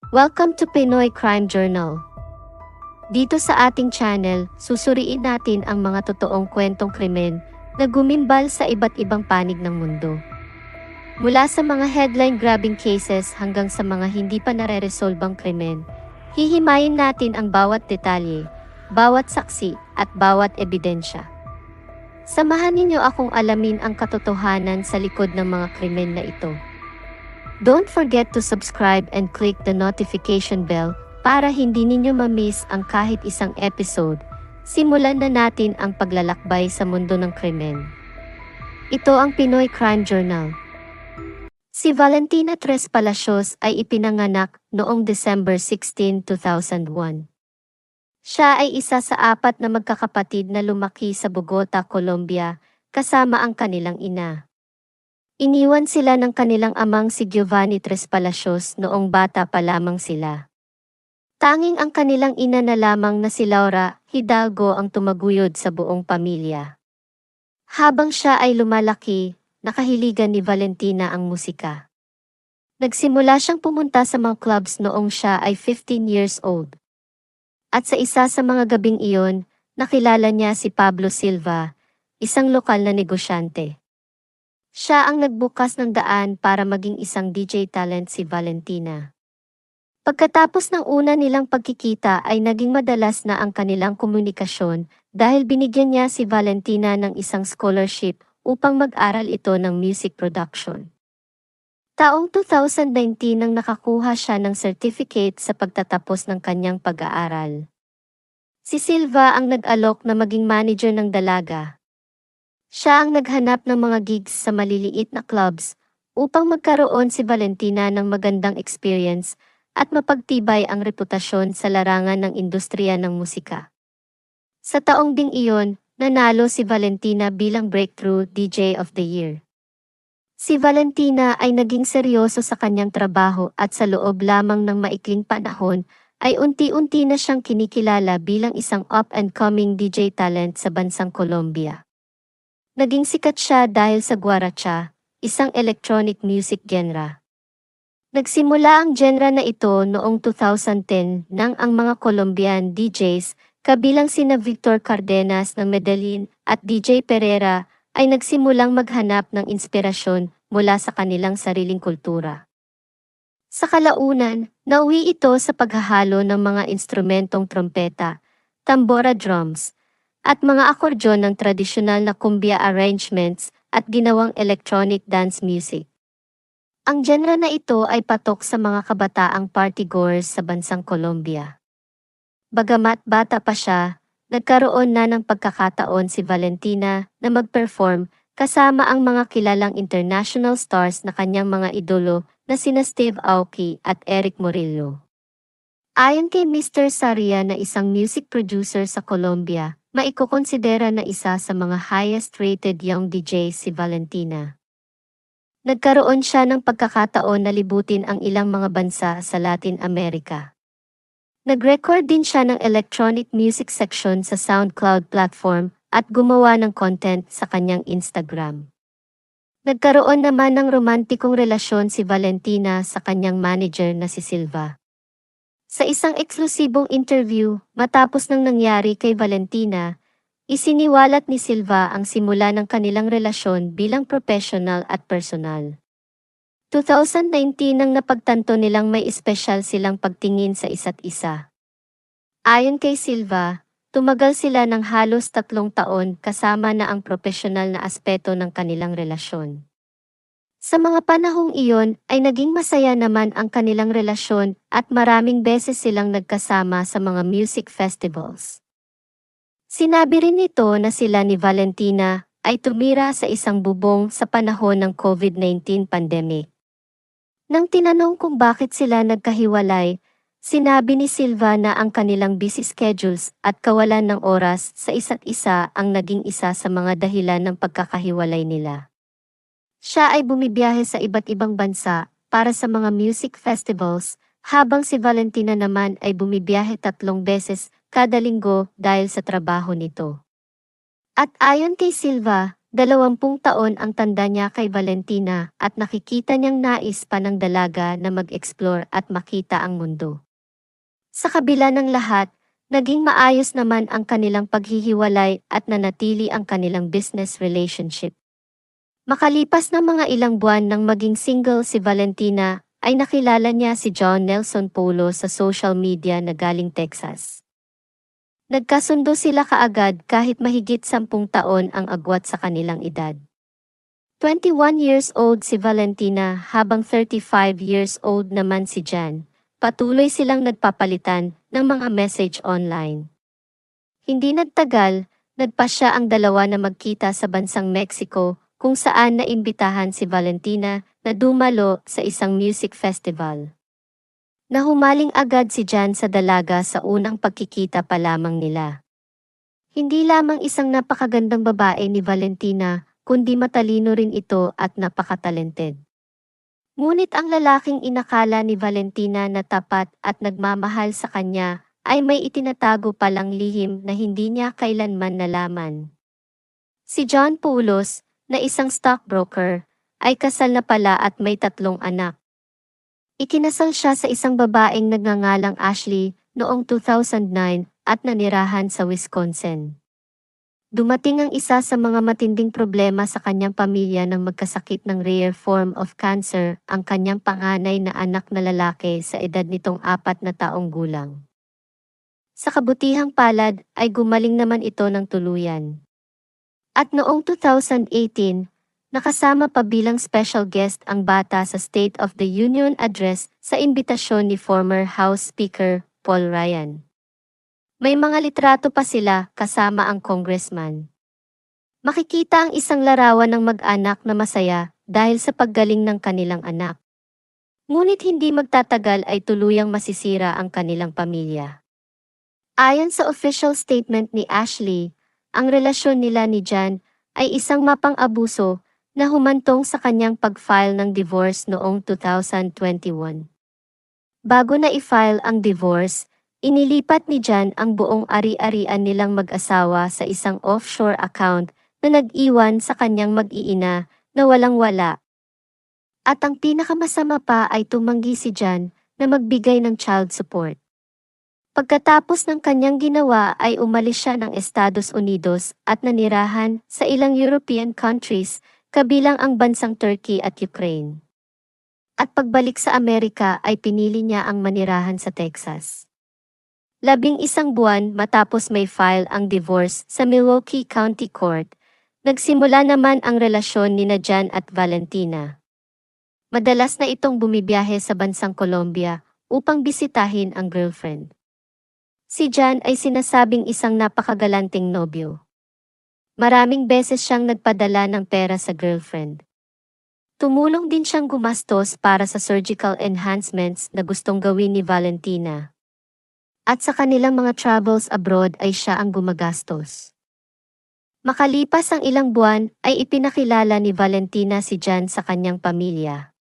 Welcome to Pinoy Crime Journal. Dito sa ating channel, susuriin natin ang mga totoong kwentong krimen na gumimbal sa iba't ibang panig ng mundo. Mula sa mga headline-grabbing cases hanggang sa mga hindi pa nare-resolbang krimen, hihimayin natin ang bawat detalye, bawat saksi, at bawat ebidensya. Samahan ninyo akong alamin ang katotohanan sa likod ng mga krimen na ito. Don't forget to subscribe and click the notification bell para hindi ninyo ma-miss ang kahit isang episode. Simulan na natin ang paglalakbay sa mundo ng krimen. Ito ang Pinoy Crime Journal. Si Valentina Tres Palacios ay ipinanganak noong December 16, 2001. Siya ay isa sa 4 na magkakapatid na lumaki sa Bogota, Colombia, kasama ang kanilang ina. Iniwan sila ng kanilang amang si Giovanni Tres Palacios noong bata pa lamang sila. Tanging ang kanilang ina na lamang na si Laura Hidalgo ang tumaguyod sa buong pamilya. Habang siya ay lumalaki, nakahiligan ni Valentina ang musika. Nagsimula siyang pumunta sa mga clubs noong siya ay 15 years old. At sa isa sa mga gabing iyon, nakilala niya si Pablo Silva, isang lokal na negosyante. Siya ang nagbukas ng daan para maging isang DJ talent si Valentina. Pagkatapos ng una nilang pagkikita ay naging madalas na ang kanilang komunikasyon dahil binigyan niya si Valentina ng isang scholarship upang mag-aral ito ng music production. Taong 2019 nang nakakuha siya ng certificate sa pagtatapos ng kanyang pag-aaral. Si Silva ang nag-alok na maging manager ng dalaga. Siya ang naghanap ng mga gigs sa maliliit na clubs upang magkaroon si Valentina ng magandang experience at mapagtibay ang reputasyon sa larangan ng industriya ng musika. Sa taong ding iyon, nanalo si Valentina bilang Breakthrough DJ of the Year. Si Valentina ay naging seryoso sa kanyang trabaho at sa loob lamang ng maikling panahon ay unti-unti na siyang kinikilala bilang isang up-and-coming DJ talent sa bansang Colombia. Naging sikat siya dahil sa guaracha, isang electronic music genre. Nagsimula ang genre na ito noong 2010 nang ang mga Colombian DJs, kabilang sina Victor Cardenas ng Medellin at DJ Pereira, ay nagsimulang maghanap ng inspirasyon mula sa kanilang sariling kultura. Sa kalaunan, nauwi ito sa paghahalo ng mga instrumentong trompeta, tambora drums, at mga akordyon ng tradisyonal na cumbia arrangements at ginawang electronic dance music. Ang genre na ito ay patok sa mga kabataang partygoers sa bansang Colombia. Bagamat bata pa siya, nagkaroon na ng pagkakataon si Valentina na mag-perform kasama ang mga kilalang international stars na kanyang mga idolo na sina Steve Aoki at Eric Morillo. Ayon kay Mr. Saria na isang music producer sa Colombia, maikukonsidera na isa sa mga highest-rated young DJ si Valentina. Nagkaroon siya ng pagkakataon na libutin ang ilang mga bansa sa Latin America. Nag-record din siya ng electronic music section sa SoundCloud platform at gumawa ng content sa kanyang Instagram. Nagkaroon naman ng romantikong relasyon si Valentina sa kanyang manager na si Silva. Sa isang eksklusibong interview, matapos ng nangyari kay Valentina, isiniwalat ni Silva ang simula ng kanilang relasyon bilang professional at personal. 2019 nang napagtanto nilang may espesyal silang pagtingin sa isa't isa. Ayon kay Silva, tumagal sila ng halos 3 taon kasama na ang professional na aspeto ng kanilang relasyon. Sa mga panahong iyon ay naging masaya naman ang kanilang relasyon at maraming beses silang nagkasama sa mga music festivals. Sinabi rin nito na sila ni Valentina ay tumira sa isang bubong sa panahon ng COVID-19 pandemic. Nang tinanong kung bakit sila nagkahiwalay, sinabi ni Silva na ang kanilang busy schedules at kawalan ng oras sa isa't isa ang naging isa sa mga dahilan ng pagkakahiwalay nila. Siya ay bumibiyahe sa iba't ibang bansa para sa mga music festivals, habang si Valentina naman ay bumibiyahe 3 beses kada linggo dahil sa trabaho nito. At ayon kay Silva, 20 taon ang tanda niya kay Valentina at nakikita niyang nais pa ng dalaga na mag-explore at makita ang mundo. Sa kabila ng lahat, naging maayos naman ang kanilang paghihiwalay at nanatili ang kanilang business relationship. Makalipas ng mga ilang buwan nang maging single si Valentina, ay nakilala niya si John Nelson Polo sa social media na galing Texas. Nagkasundo sila kaagad kahit mahigit 10 taon ang agwat sa kanilang edad. 21 years old si Valentina habang 35 years old naman si Jan. Patuloy silang nagpapalitan ng mga message online. Hindi nagtagal, nagpasya ang dalawa na magkita sa bansang Mexico kung saan naimbitahan si Valentina na dumalo sa isang music festival. Nahumaling agad si Jan sa dalaga sa unang pagkikita pa lamang nila. Hindi lamang isang napakagandang babae ni Valentina, kundi matalino rin ito at napakatalented. Ngunit ang lalaking inakala ni Valentina na tapat at nagmamahal sa kanya ay may itinatago palang lihim na hindi niya kailanman nalaman. Si John Poulos, na isang stockbroker, ay kasal na pala at may 3 anak. Ikinasal siya sa isang babaeng nagngangalang Ashley noong 2009 at nanirahan sa Wisconsin. Dumating ang isa sa mga matinding problema sa kanyang pamilya nang magkasakit ng rare form of cancer ang kanyang panganay na anak na lalaki sa edad nitong 4 na taong gulang. Sa kabutihang palad ay gumaling naman ito ng tuluyan. At noong 2018, nakasama pa bilang special guest ang bata sa State of the Union Address sa imbitasyon ni former House Speaker Paul Ryan. May mga litrato pa sila kasama ang congressman. Makikita ang isang larawan ng mag-anak na masaya dahil sa paggaling ng kanilang anak. Ngunit hindi magtatagal ay tuluyang masisira ang kanilang pamilya. Ayon sa official statement ni Ashley, ang relasyon nila ni Jan ay isang mapang-abuso na humantong sa kanyang pag-file ng divorce noong 2021. Bago na i-file ang divorce, inilipat ni Jan ang buong ari-arian nilang mag-asawa sa isang offshore account na nag-iwan sa kanyang mag-iina na walang-wala. At ang pinakamasama pa ay tumanggi si Jan na magbigay ng child support. Pagkatapos ng kanyang ginawa ay umalis siya ng Estados Unidos at nanirahan sa ilang European countries, kabilang ang bansang Turkey at Ukraine. At pagbalik sa Amerika ay pinili niya ang manirahan sa Texas. 11 buwan matapos may file ang divorce sa Milwaukee County Court, nagsimula naman ang relasyon ni Jan at Valentina. Madalas na itong bumibiyahe sa bansang Colombia upang bisitahin ang girlfriend. Si Jan ay sinasabing isang napakagalanting nobyo. Maraming beses siyang nagpadala ng pera sa girlfriend. Tumulong din siyang gumastos para sa surgical enhancements na gustong gawin ni Valentina. At sa kanilang mga travels abroad ay siya ang gumagastos. Makalipas ang ilang buwan ay ipinakilala ni Valentina si Jan sa kanyang pamilya.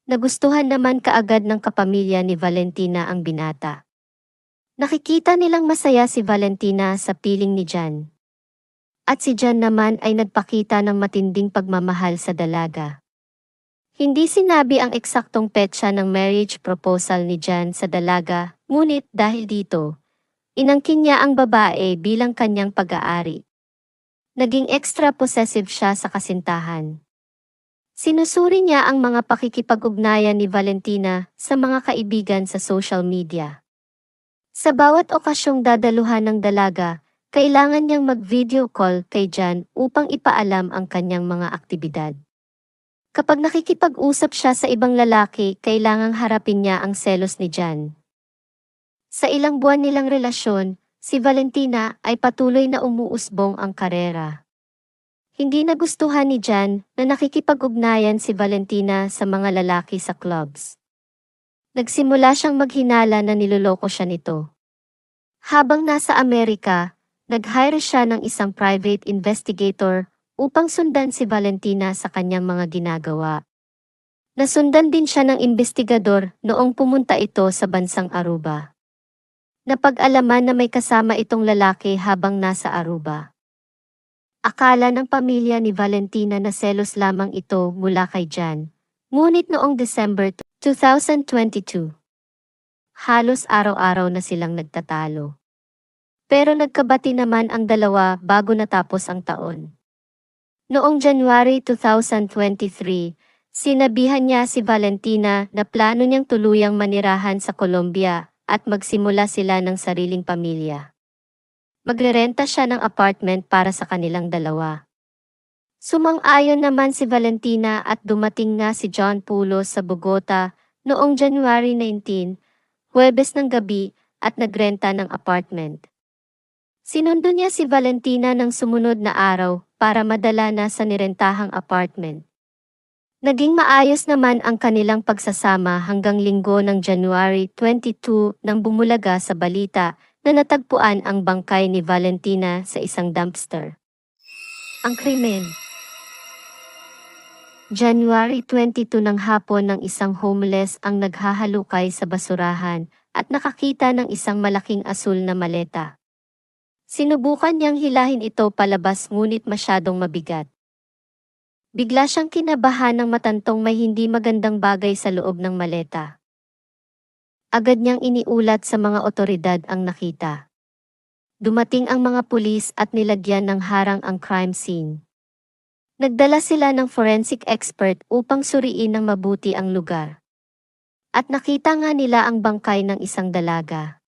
Nagustuhan naman kaagad ng kapamilya ni Valentina ang binata. Nakikita nilang masaya si Valentina sa piling ni Jan. At si Jan naman ay nagpakita ng matinding pagmamahal sa dalaga. Hindi sinabi ang eksaktong petsa ng marriage proposal ni Jan sa dalaga, ngunit dahil dito, inangkin niya ang babae bilang kanyang pag-aari. Naging extra possessive siya sa kasintahan. Sinusuri niya ang mga pakikipag-ugnayan ni Valentina sa mga kaibigan sa social media. Sa bawat okasyong dadaluhan ng dalaga, kailangan niyang mag-video call kay Jan upang ipaalam ang kanyang mga aktibidad. Kapag nakikipag-usap siya sa ibang lalaki, kailangang harapin niya ang selos ni Jan. Sa ilang buwan nilang relasyon, si Valentina ay patuloy na umuusbong ang karera. Hindi nagustuhan ni Jan na nakikipag-ugnayan si Valentina sa mga lalaki sa clubs. Nagsimula siyang maghinala na niloloko siya nito. Habang nasa Amerika, nag-hire siya ng isang private investigator upang sundan si Valentina sa kanyang mga ginagawa. Nasundan din siya ng investigador noong pumunta ito sa bansang Aruba. Napag-alaman na may kasama itong lalaki habang nasa Aruba. Akala ng pamilya ni Valentina na selos lamang ito mula kay Jan. Ngunit noong December 2022, halos araw-araw na silang nagtatalo. Pero nagkabati naman ang dalawa bago natapos ang taon. Noong January 2023, sinabihan niya si Valentina na plano niyang tuluyang manirahan sa Colombia at magsimula sila ng sariling pamilya. Magrerenta siya ng apartment para sa kanilang dalawa. Sumang-ayon naman si Valentina at dumating nga si John Pulos sa Bogota noong January 19, Huwebes ng gabi, at nagrenta ng apartment. Sinundo niya si Valentina ng sumunod na araw para madala na sa nirentahang apartment. Naging maayos naman ang kanilang pagsasama hanggang linggo ng January 22 nang bumulaga sa balita na natagpuan ang bangkay ni Valentina sa isang dumpster. Ang krimen. January 22 ng hapon ng isang homeless ang naghahalukay sa basurahan at nakakita ng isang malaking asul na maleta. Sinubukan niyang hilahin ito palabas ngunit masyadong mabigat. Bigla siyang kinabahan ng matantong may hindi magandang bagay sa loob ng maleta. Agad niyang iniulat sa mga otoridad ang nakita. Dumating ang mga pulis at nilagyan ng harang ang crime scene. Nagdala sila ng forensic expert upang suriin ng mabuti ang lugar. At nakita nga nila ang bangkay ng isang dalaga.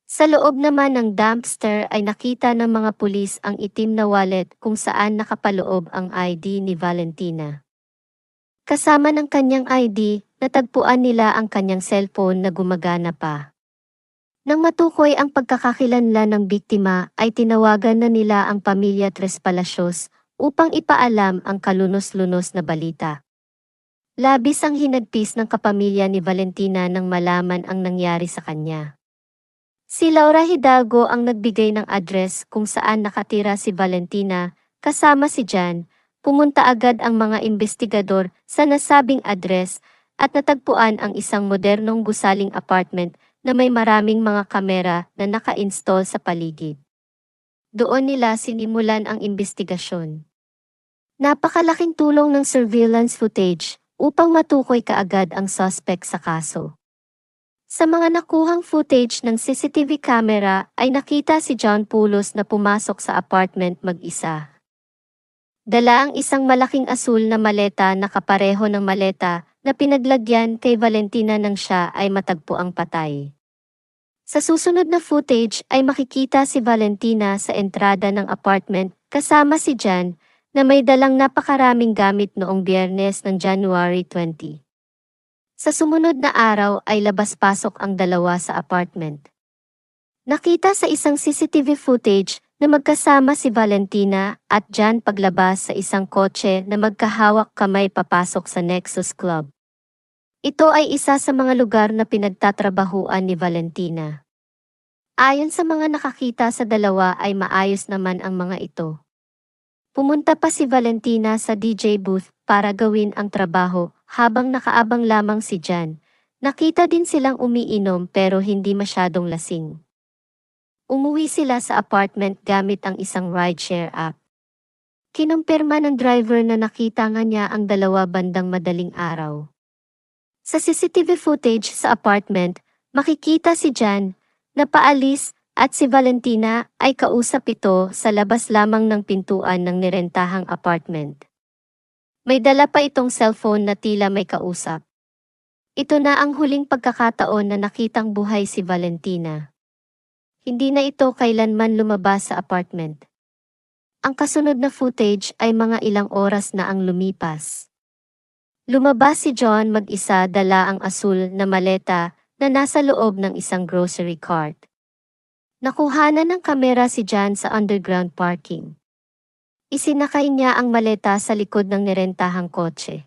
Sa loob naman ng dumpster ay nakita ng mga pulis ang itim na wallet kung saan nakapaloob ang ID ni Valentina. Kasama ng kanyang ID, natagpuan nila ang kanyang cellphone na gumagana pa. Nang matukoy ang pagkakakilanlan ng biktima ay tinawagan na nila ang pamilya Tres Palacios upang ipaalam ang kalunos-lunos na balita. Labis ang hinagpis ng kapamilya ni Valentina nang malaman ang nangyari sa kanya. Si Laura Hidalgo ang nagbigay ng address kung saan nakatira si Valentina, kasama si Jan. Pumunta agad ang mga investigador sa nasabing address at natagpuan ang isang modernong gusaling apartment na may maraming mga kamera na naka-install sa paligid. Doon nila sinimulan ang investigasyon. Napakalaking tulong ng surveillance footage upang matukoy kaagad ang suspect sa kaso. Sa mga nakuhang footage ng CCTV camera ay nakita si John Pulos na pumasok sa apartment mag-isa. Dala ang isang malaking asul na maleta na kapareho ng maleta na pinaglagyan kay Valentina nang siya ay matagpuang patay. Sa susunod na footage ay makikita si Valentina sa entrada ng apartment kasama si Jan na may dalang napakaraming gamit noong Biyernes ng January 20. Sa sumunod na araw ay labas-pasok ang dalawa sa apartment. Nakita sa isang CCTV footage na magkasama si Valentina at Jan paglabas sa isang kotse na magkahawak kamay papasok sa Nexus Club. Ito ay isa sa mga lugar na pinagtatrabahuan ni Valentina. Ayon sa mga nakakita sa dalawa ay maayos naman ang mga ito. Pumunta pa si Valentina sa DJ booth para gawin ang trabaho habang nakaabang lamang si Jan. Nakita din silang umiinom pero hindi masyadong lasing. Umuwi sila sa apartment gamit ang isang rideshare app. Kinumpirma ng driver na nakita nga niya ang dalawa bandang madaling araw. Sa CCTV footage sa apartment, makikita si Jan na paalis at si Valentina ay kausap ito sa labas lamang ng pintuan ng nirentahang apartment. May dala pa itong cellphone na tila may kausap. Ito na ang huling pagkakataon na nakitang buhay si Valentina. Hindi na ito kailanman lumabas sa apartment. Ang kasunod na footage ay mga ilang oras na ang lumipas. Lumabas si John mag-isa dala ang asul na maleta na nasa loob ng isang grocery cart. Nakuhanan ng kamera si Jan sa underground parking. Isinakay niya ang maleta sa likod ng nirentahang kotse.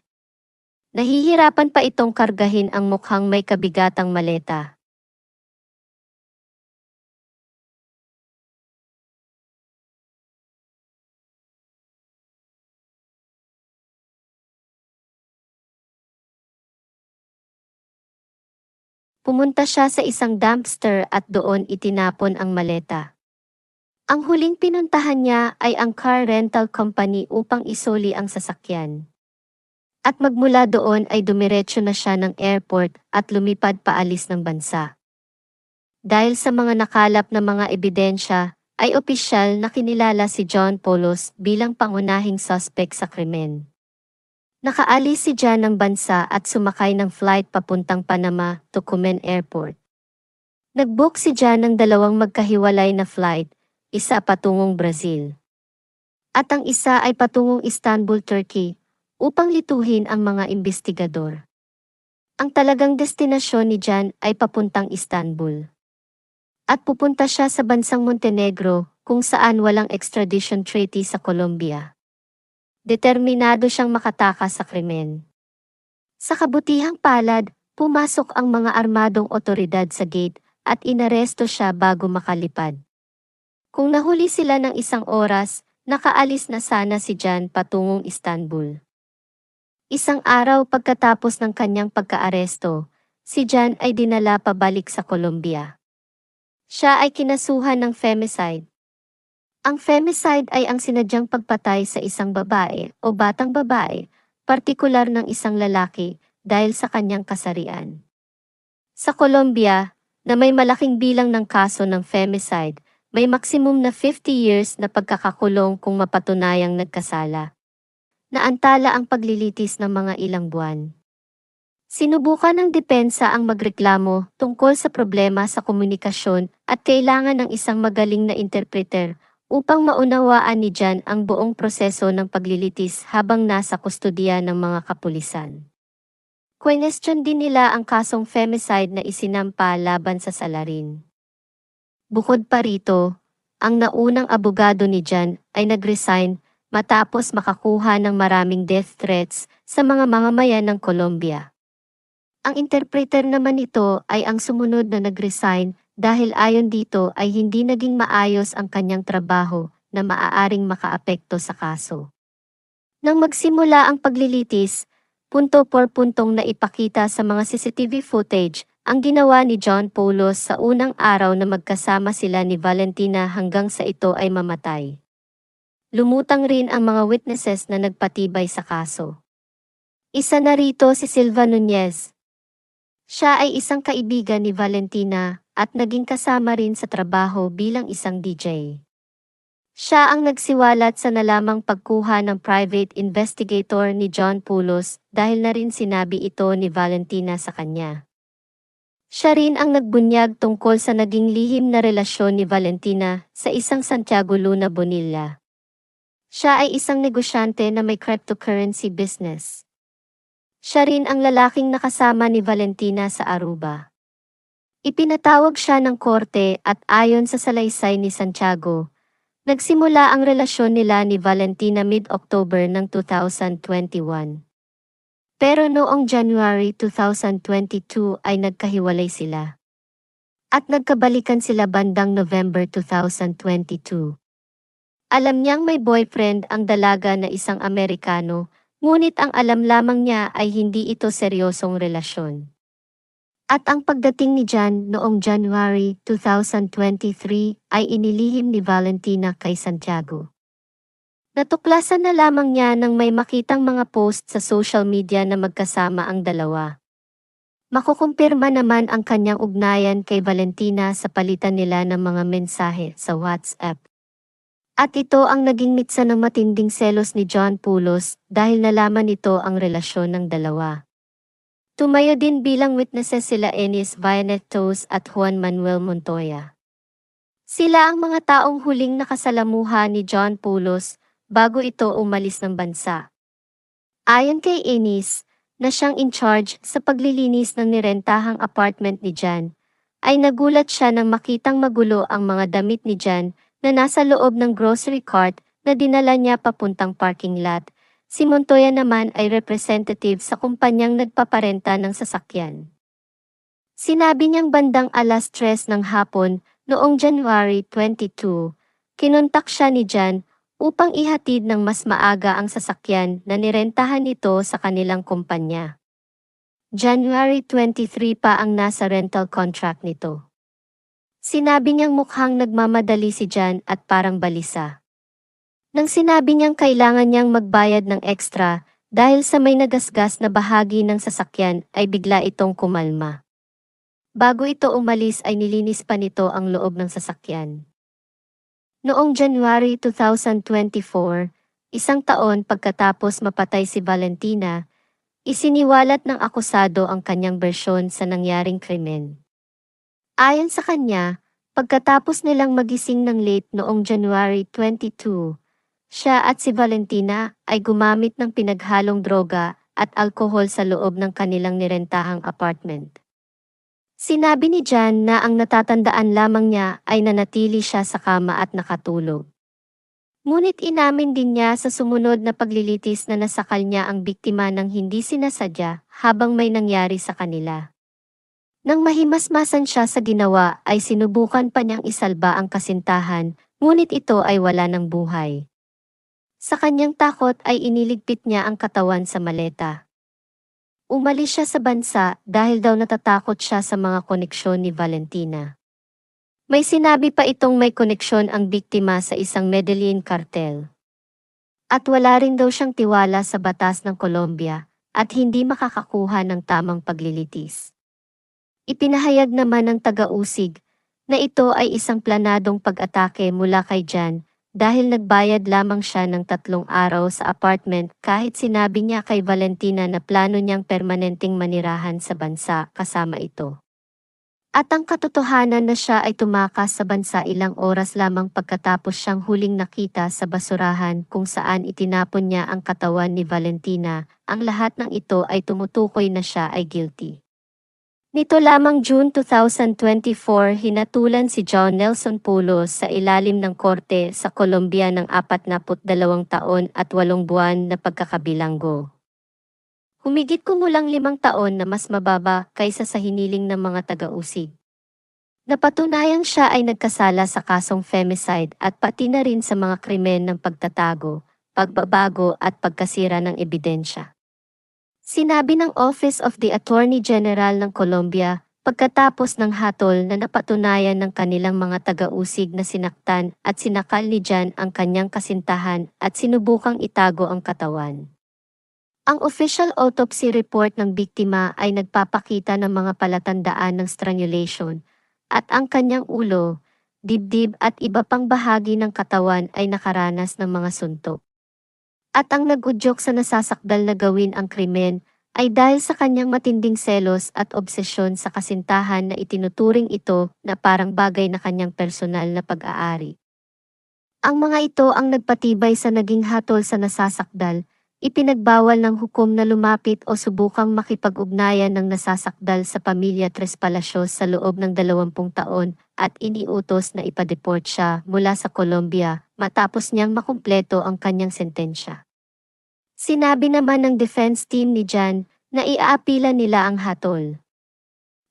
Nahihirapan pa itong kargahin ang mukhang may kabigatang maleta. Pumunta siya sa isang dumpster at doon itinapon ang maleta. Ang huling pinuntahan niya ay ang car rental company upang isoli ang sasakyan. At magmula doon ay dumiretso na siya ng airport at lumipad paalis ng bansa. Dahil sa mga nakalap na mga ebidensya, ay opisyal na kinilala si John Poulos bilang pangunahing suspect sa krimen. Nakaalis si John ng bansa at sumakay ng flight papuntang Panama, Tocumen Airport. Nag-book si John ng dalawang magkahiwalay na flight, isa patungong Brazil. At ang isa ay patungong Istanbul, Turkey, upang lituhin ang mga imbestigador. Ang talagang destinasyon ni John ay papuntang Istanbul. At pupunta siya sa bansang Montenegro, kung saan walang extradition treaty sa Colombia. Determinado siyang makatakas sa krimen. Sa kabutihang palad, pumasok ang mga armadong otoridad sa gate at inaresto siya bago makalipad. Kung nahuli sila ng isang oras, nakaalis na sana si John patungong Istanbul. Isang araw pagkatapos ng kanyang pagkaaresto, si John ay dinala pabalik sa Colombia. Siya ay kinasuhan ng femicide. Ang femicide ay ang sinadyang pagpatay sa isang babae o batang babae, partikular ng isang lalaki, dahil sa kanyang kasarian. Sa Colombia, na may malaking bilang ng kaso ng femicide, may maximum na 50 years na pagkakakulong kung mapatunayang nagkasala. Naantala ang paglilitis ng mga ilang buwan. Sinubukan ng depensa ang magreklamo tungkol sa problema sa komunikasyon at kailangan ng isang magaling na interpreter upang maunawaan ni John ang buong proseso ng paglilitis habang nasa kustodiya ng mga kapulisan. Question din nila ang kasong femicide na isinampa laban sa salarin. Bukod pa rito, ang naunang abogado ni John ay nag-resign matapos makakuha ng maraming death threats sa mga mamamayan ng Colombia. Ang interpreter naman nito ay ang sumunod na nag-resign dahil ayon dito ay hindi naging maayos ang kanyang trabaho na maaaring makaapekto sa kaso. Nang magsimula ang paglilitis, punto por puntong na ipakita sa mga CCTV footage ang ginawa ni John Poulos sa unang araw na magkasama sila ni Valentina hanggang sa ito ay mamatay. Lumutang rin ang mga witnesses na nagpatibay sa kaso. Isa na rito si Silva Nunez. Siya ay isang kaibigan ni Valentina at naging kasama rin sa trabaho bilang isang DJ. Siya ang nagsiwalat sa nalamang pagkuha ng private investigator ni John Poulos dahil na rin sinabi ito ni Valentina sa kanya. Siya rin ang nagbunyag tungkol sa naging lihim na relasyon ni Valentina sa isang Santiago Luna Bonilla. Siya ay isang negosyante na may cryptocurrency business. Siya rin ang lalaking nakasama ni Valentina sa Aruba. Ipinatawag siya ng korte at ayon sa salaysay ni Santiago, nagsimula ang relasyon nila ni Valentina mid-October ng 2021. Pero noong January 2022 ay nagkahiwalay sila. At nagkabalikan sila bandang November 2022. Alam niyang may boyfriend ang dalaga na isang Amerikano, ngunit ang alam lamang niya ay hindi ito seryosong relasyon. At ang pagdating ni John noong January 2023 ay inilihim ni Valentina kay Santiago. Natuklasan na lamang niya nang may makitang mga post sa social media na magkasama ang dalawa. Makukumpirma naman ang kanyang ugnayan kay Valentina sa palitan nila ng mga mensahe sa WhatsApp. At ito ang naging mitsa ng matinding selos ni John Poulos dahil nalaman nito ang relasyon ng dalawa. Tumayo din bilang witnesses sila Enis Vianetos at Juan Manuel Montoya. Sila ang mga taong huling nakasalamuha ni John Poulos bago ito umalis ng bansa. Ayon kay Enis, na siyang in charge sa paglilinis ng nirentahang apartment ni John, ay nagulat siya nang makitang magulo ang mga damit ni John na nasa loob ng grocery cart na dinala niya papuntang parking lot. Si Montoya naman ay representative sa kumpanyang nagpaparenta ng sasakyan. Sinabi niyang bandang 3:00 ng hapon noong January 22, kinontak siya ni John upang ihatid ng mas maaga ang sasakyan na nirentahan ito sa kanilang kumpanya. January 23 pa ang nasa rental contract nito. Sinabi niyang mukhang nagmamadali si Jan at parang balisa. Nang sinabi niyang kailangan niyang magbayad ng ekstra dahil sa may nagasgas na bahagi ng sasakyan ay bigla itong kumalma. Bago ito umalis ay nilinis pa nito ang loob ng sasakyan. Noong January 2024, isang taon pagkatapos mapatay si Valentina, isiniwalat ng akusado ang kanyang bersyon sa nangyaring krimen. Ayon sa kanya, pagkatapos nilang magising ng late noong January 22, siya at si Valentina ay gumamit ng pinaghalong droga at alkohol sa loob ng kanilang nirentahang apartment. Sinabi ni Jan na ang natatandaan lamang niya ay nanatili siya sa kama at nakatulog. Ngunit inamin din niya sa sumunod na paglilitis na nasakal niya ang biktima ng hindi sinasadya habang may nangyari sa kanila. Nang mahimasmasan siya sa ginawa ay sinubukan pa niyang isalba ang kasintahan, ngunit ito ay wala ng buhay. Sa kanyang takot ay iniligpit niya ang katawan sa maleta. Umalis siya sa bansa dahil daw natatakot siya sa mga koneksyon ni Valentina. May sinabi pa itong may koneksyon ang biktima sa isang Medellin cartel. At wala rin daw siyang tiwala sa batas ng Colombia at hindi makakakuha ng tamang paglilitis. Ipinahayag naman ng taga-usig na ito ay isang planadong pag-atake mula kay Jan dahil nagbayad lamang siya ng 3 araw sa apartment kahit sinabi niya kay Valentina na plano niyang permanenteng manirahan sa bansa kasama ito. At ang katotohanan na siya ay tumakas sa bansa ilang oras lamang pagkatapos siyang huling nakita sa basurahan kung saan itinapon niya ang katawan ni Valentina, ang lahat ng ito ay tumutukoy na siya ay guilty. Nito lamang June 2024 hinatulan si John Nelson Pulos sa ilalim ng korte sa Colombia ng 42 taon at 8 buwan na pagkakabilanggo. Humigit kumulang 5 taon na mas mababa kaysa sa hiniling ng mga taga-usig. Napatunayang siya ay nagkasala sa kasong femicide at pati na rin sa mga krimen ng pagtatago, pagbabago at pagkasira ng ebidensya. Sinabi ng Office of the Attorney General ng Colombia, pagkatapos ng hatol na napatunayan ng kanilang mga taga-usig na sinaktan at sinakal ni Jan ang kanyang kasintahan at sinubukang itago ang katawan. Ang official autopsy report ng biktima ay nagpapakita ng mga palatandaan ng strangulation at ang kanyang ulo, dibdib at iba pang bahagi ng katawan ay nakaranas ng mga suntok. At ang nag-udyok sa nasasakdal na gawin ang krimen ay dahil sa kanyang matinding selos at obsesyon sa kasintahan na itinuturing ito na parang bagay na kanyang personal na pag-aari. Ang mga ito ang nagpatibay sa naging hatol sa nasasakdal, ipinagbawal ng hukom na lumapit o subukang makipag-ugnayan ng nasasakdal sa pamilya Tres Palacios sa loob ng 20 taon at iniutos na ipa-deport siya mula sa Colombia matapos niyang makumpleto ang kanyang sentensya. Sinabi naman ng defense team ni Jan na iaapila nila ang hatol.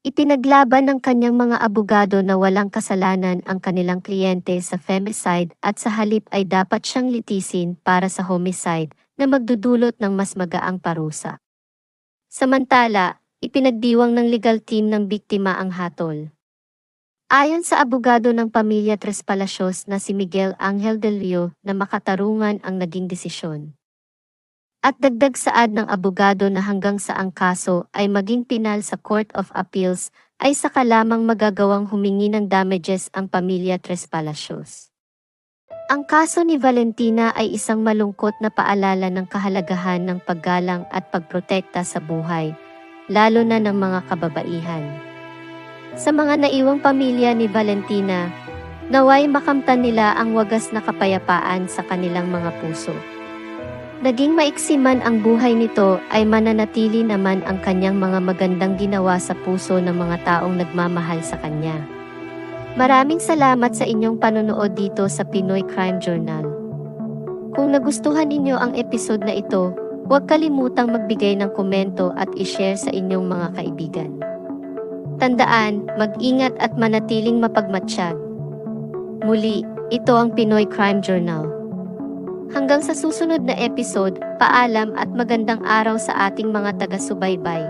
Ipinaglaban ng kanyang mga abogado na walang kasalanan ang kanilang kliyente sa femicide at sa halip ay dapat siyang litisin para sa homicide na magdudulot ng mas magaang parusa. Samantala, ipinagdiwang ng legal team ng biktima ang hatol. Ayon sa abogado ng pamilya Tres Palacios na si Miguel Angel Del Rio na makatarungan ang naging desisyon. At dagdag saad ng abogado na hanggang sa ang kaso ay maging pinal sa Court of Appeals ay saka lamang magagawang humingi ng damages ang pamilya Tres Palacios. Ang kaso ni Valentina ay isang malungkot na paalala ng kahalagahan ng paggalang at pagprotekta sa buhay, lalo na ng mga kababaihan. Sa mga naiwang pamilya ni Valentina, naway makamtan nila ang wagas na kapayapaan sa kanilang mga puso. Naging maiksi man ang buhay nito ay mananatili naman ang kanyang mga magandang ginawa sa puso ng mga taong nagmamahal sa kanya. Maraming salamat sa inyong panonood dito sa Pinoy Crime Journal. Kung nagustuhan ninyo ang episode na ito, huwag kalimutang magbigay ng komento at i-share sa inyong mga kaibigan. Tandaan, mag-ingat at manatiling mapagmatsyag. Muli, ito ang Pinoy Crime Journal. Hanggang sa susunod na episode, paalam at magandang araw sa ating mga taga-subaybay.